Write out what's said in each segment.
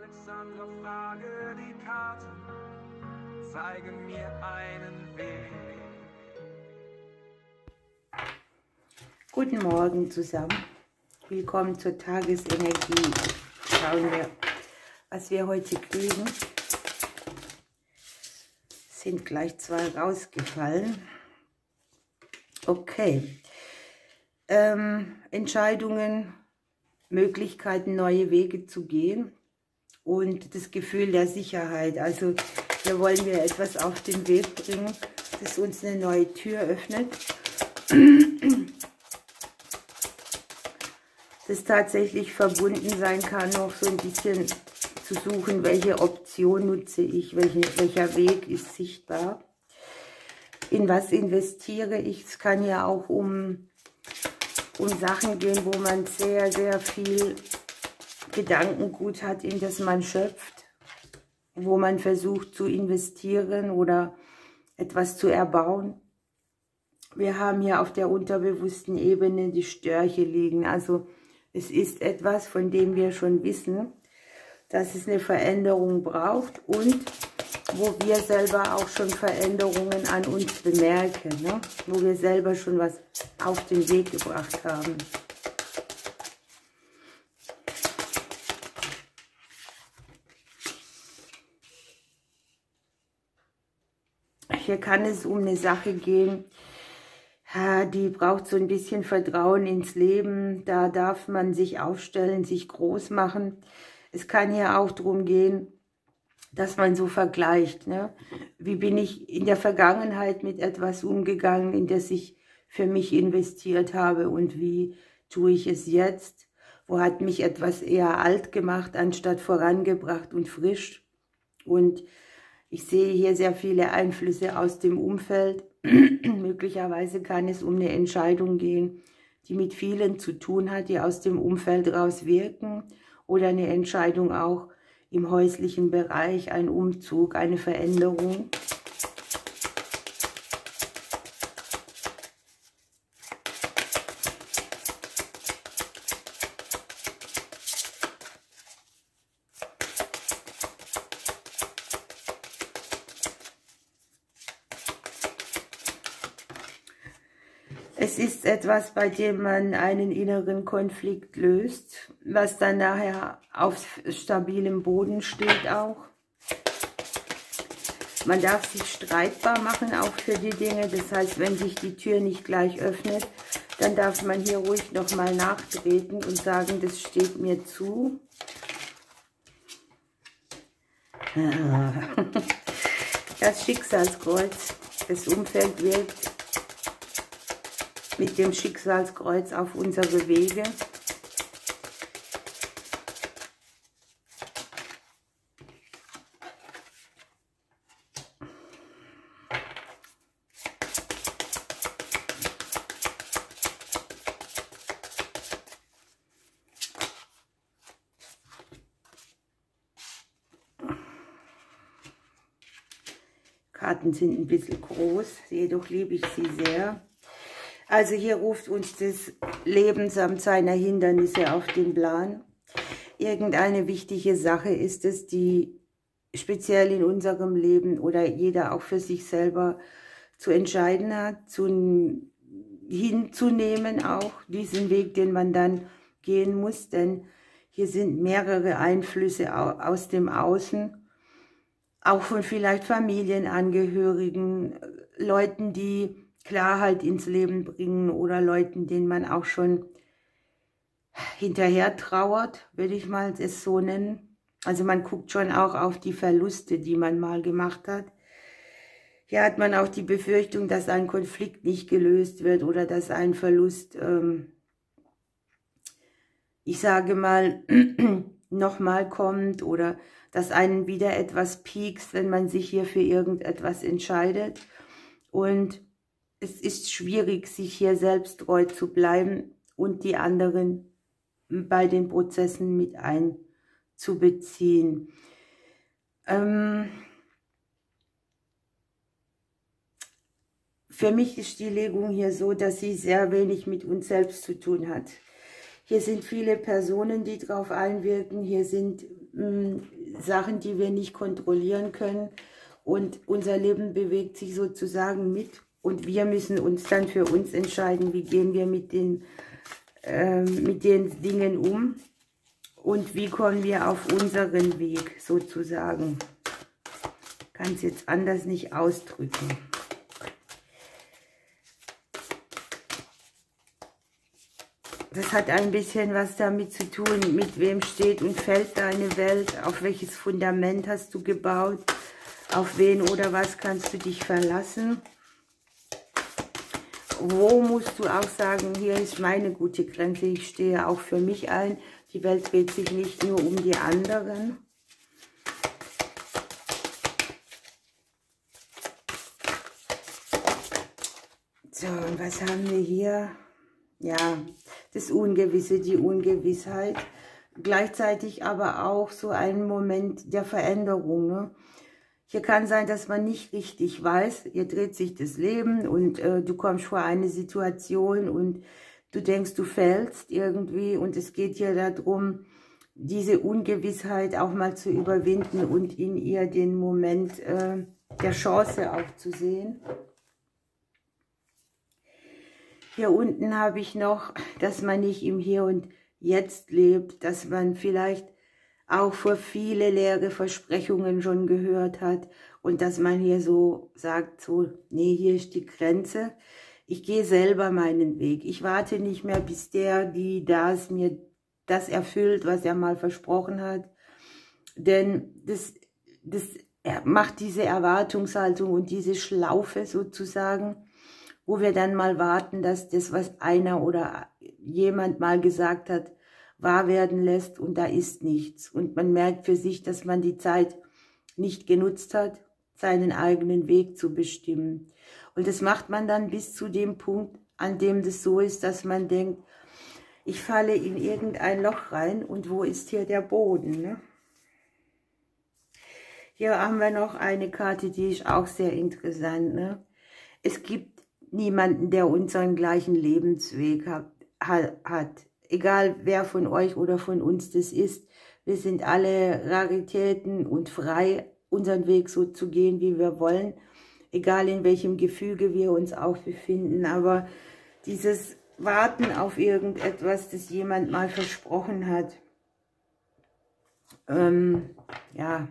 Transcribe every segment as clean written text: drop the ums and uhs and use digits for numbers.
Alexandra, frage die Karten, zeigen mir einen Weg. Guten Morgen zusammen. Willkommen zur Tagesenergie. Schauen wir, was wir heute kriegen. Sind gleich 2 rausgefallen. Okay. Entscheidungen, Möglichkeiten, neue Wege zu gehen und das Gefühl der Sicherheit. Also hier wollen wir etwas auf den Weg bringen, das uns eine neue Tür öffnet. Das tatsächlich verbunden sein kann, noch so ein bisschen zu suchen, welche Option nutze ich, welcher Weg ist sichtbar, in was investiere ich. Es kann ja auch um Sachen gehen, wo man sehr, sehr viel Gedankengut hat, in das man schöpft, wo man versucht zu investieren oder etwas zu erbauen. Wir haben hier auf der unterbewussten Ebene die Störche liegen. Also es ist etwas, von dem wir schon wissen, dass es eine Veränderung braucht und wo wir selber auch schon Veränderungen an uns bemerken, ne? Wo wir selber schon was auf den Weg gebracht haben. Hier kann es um eine Sache gehen, die braucht so ein bisschen Vertrauen ins Leben. Da darf man sich aufstellen, sich groß machen. Es kann hier auch darum gehen, dass man so vergleicht, ne? Wie bin ich in der Vergangenheit mit etwas umgegangen, in das ich für mich investiert habe und wie tue ich es jetzt? Wo hat mich etwas eher alt gemacht, anstatt vorangebracht und frisch? Und ich sehe hier sehr viele Einflüsse aus dem Umfeld. Möglicherweise kann es um eine Entscheidung gehen, die mit vielen zu tun hat, die aus dem Umfeld raus wirken. Oder eine Entscheidung auch im häuslichen Bereich, ein Umzug, eine Veränderung. Es ist etwas, bei dem man einen inneren Konflikt löst, was dann nachher auf stabilem Boden steht auch. Man darf sich streitbar machen auch für die Dinge. Das heißt, wenn sich die Tür nicht gleich öffnet, dann darf man hier ruhig nochmal nachtreten und sagen, das steht mir zu. Das Schicksalskreuz, das Umfeld wirkt mit dem Schicksalskreuz auf unsere Wege. Karten sind ein bisschen groß, jedoch liebe ich sie sehr. Also hier ruft uns das Leben samt seiner Hindernisse auf den Plan. Irgendeine wichtige Sache ist es, die speziell in unserem Leben oder jeder auch für sich selber zu entscheiden hat, hinzunehmen auch, diesen Weg, den man dann gehen muss. Denn hier sind mehrere Einflüsse aus dem Außen, auch von vielleicht Familienangehörigen, Leuten, die Klarheit ins Leben bringen oder Leuten, denen man auch schon hinterher trauert, würde ich mal es so nennen. Also man guckt schon auch auf die Verluste, die man mal gemacht hat. Hier hat man auch die Befürchtung, dass ein Konflikt nicht gelöst wird oder dass ein Verlust, ich sage mal, nochmal kommt oder dass einen wieder etwas piekst, wenn man sich hier für irgendetwas entscheidet. Und es ist schwierig, sich hier selbst treu zu bleiben und die anderen bei den Prozessen mit einzubeziehen. Für mich ist die Legung hier so, dass sie sehr wenig mit uns selbst zu tun hat. Hier sind viele Personen, die drauf einwirken. Hier sind Sachen, die wir nicht kontrollieren können. Und unser Leben bewegt sich sozusagen mit. Und wir müssen uns dann für uns entscheiden, wie gehen wir mit den Dingen um. Und wie kommen wir auf unseren Weg sozusagen. Kann es jetzt anders nicht ausdrücken. Das hat ein bisschen was damit zu tun, mit wem steht und fällt deine Welt, auf welches Fundament hast du gebaut, auf wen oder was kannst du dich verlassen. Wo musst du auch sagen, hier ist meine gute Grenze, ich stehe auch für mich ein, die Welt dreht sich nicht nur um die anderen. So, und was haben wir hier? Ja, das Ungewisse, die Ungewissheit. Gleichzeitig aber auch so ein Moment der Veränderung. Ne? Hier kann sein, dass man nicht richtig weiß, hier dreht sich das Leben und du kommst vor eine Situation und du denkst, du fällst irgendwie. Und es geht hier darum, diese Ungewissheit auch mal zu überwinden und in ihr den Moment der Chance auch zu sehen. Hier unten habe ich noch, dass man nicht im Hier und Jetzt lebt, dass man vielleicht auch vor viele leere Versprechungen schon gehört hat und dass man hier so sagt, so, nee, hier ist die Grenze. Ich gehe selber meinen Weg. Ich warte nicht mehr, bis das mir das erfüllt, was er mal versprochen hat. Denn das macht diese Erwartungshaltung und diese Schlaufe sozusagen, wo wir dann mal warten, dass das, was einer oder jemand mal gesagt hat, wahr werden lässt und da ist nichts. Und man merkt für sich, dass man die Zeit nicht genutzt hat, seinen eigenen Weg zu bestimmen. Und das macht man dann bis zu dem Punkt, an dem das so ist, dass man denkt, ich falle in irgendein Loch rein und wo ist hier der Boden? Ne? Hier haben wir noch eine Karte, die ist auch sehr interessant. Ne? Es gibt niemanden, der unseren gleichen Lebensweg hat. Egal wer von euch oder von uns das ist. Wir sind alle Raritäten und frei, unseren Weg so zu gehen, wie wir wollen. Egal in welchem Gefüge wir uns auch befinden. Aber dieses Warten auf irgendetwas, das jemand mal versprochen hat. Ja,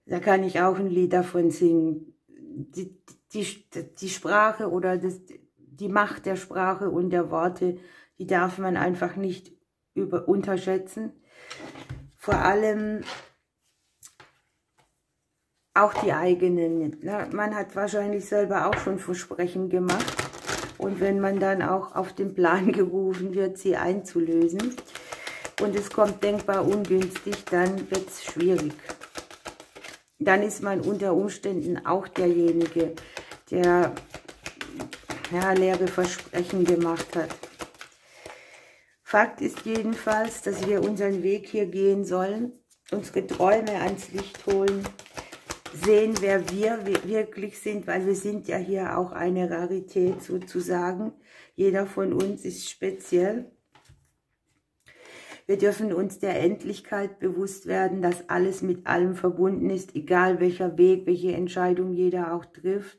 da kann ich auch ein Lied davon singen. Die Sprache oder die Macht der Sprache und der Worte, die darf man einfach nicht unterschätzen. Vor allem auch die eigenen. Ne? Man hat wahrscheinlich selber auch schon Versprechen gemacht. Und wenn man dann auch auf den Plan gerufen wird, sie einzulösen und es kommt denkbar ungünstig, dann wird es schwierig. Dann ist man unter Umständen auch derjenige, der leere Versprechen gemacht hat. Fakt ist jedenfalls, dass wir unseren Weg hier gehen sollen, unsere Träume ans Licht holen, sehen, wer wir wirklich sind, weil wir sind ja hier auch eine Rarität sozusagen. Jeder von uns ist speziell. Wir dürfen uns der Endlichkeit bewusst werden, dass alles mit allem verbunden ist, egal welcher Weg, welche Entscheidung jeder auch trifft.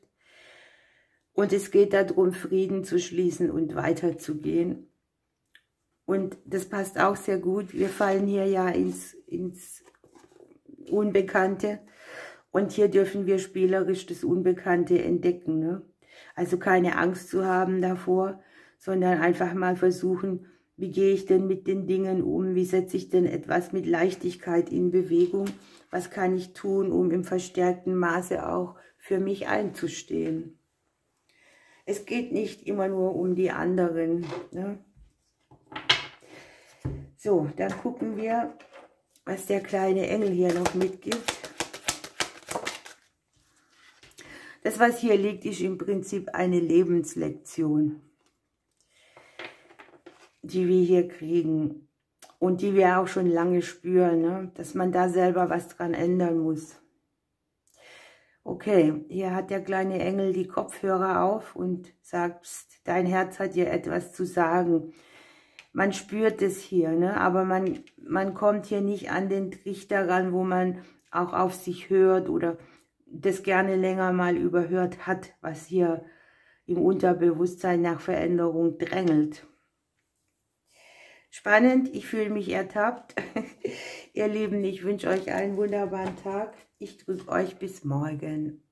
Und es geht darum, Frieden zu schließen und weiterzugehen. Und das passt auch sehr gut. Wir fallen hier ja ins Unbekannte. Und hier dürfen wir spielerisch das Unbekannte entdecken. Ne? Also keine Angst zu haben davor, sondern einfach mal versuchen, wie gehe ich denn mit den Dingen um? Wie setze ich denn etwas mit Leichtigkeit in Bewegung? Was kann ich tun, um im verstärkten Maße auch für mich einzustehen? Es geht nicht immer nur um die anderen. Ne? So, dann gucken wir, was der kleine Engel hier noch mitgibt. Das, was hier liegt, ist im Prinzip eine Lebenslektion, die wir hier kriegen und die wir auch schon lange spüren, ne? Dass man da selber was dran ändern muss. Okay, hier hat der kleine Engel die Kopfhörer auf und sagt, Psst, dein Herz hat dir etwas zu sagen. man spürt es hier, ne? Aber man kommt hier nicht an den Trichter ran, wo man auch auf sich hört oder das gerne länger mal überhört hat, was hier im Unterbewusstsein nach Veränderung drängelt. Spannend, ich fühle mich ertappt. Ihr Lieben, ich wünsche euch einen wunderbaren Tag. Ich drücke euch bis morgen.